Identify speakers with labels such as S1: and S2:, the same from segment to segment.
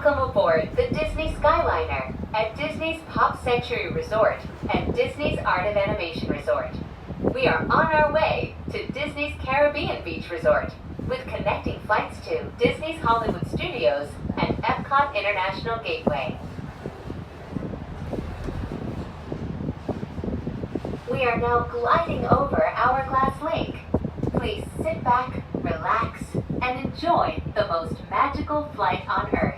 S1: Welcome aboard the Disney Skyliner at Disney's Pop Century Resort and Disney's Art of Animation Resort. We are on our way to Disney's Caribbean Beach Resort with connecting flights to Disney's Hollywood Studios and Epcot International Gateway. We are now gliding over Hourglass Lake. Please sit back, relax, and enjoy the most magical flight on Earth.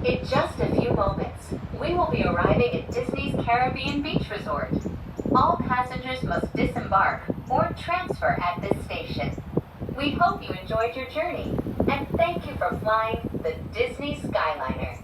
S1: In just a few moments, we will be arriving at Disney's Caribbean Beach Resort. All passengers must disembark or transfer at this station. We hope you enjoyed your journey, and thank you for flying the Disney Skyliner.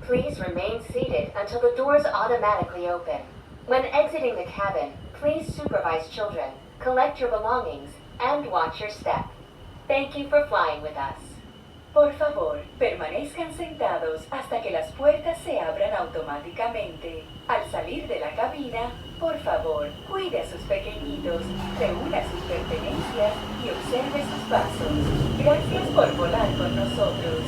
S1: Please remain seated until the doors automatically open. When exiting the cabin, please supervise children, collect your belongings, and watch your step. Thank you for flying with us.
S2: Por favor, permanezcan sentados hasta que las puertas se abran automáticamente. Al salir de la cabina, por favor, cuide a sus pequeñitos, reúna sus pertenencias y observe sus pasos. Gracias por volar con nosotros.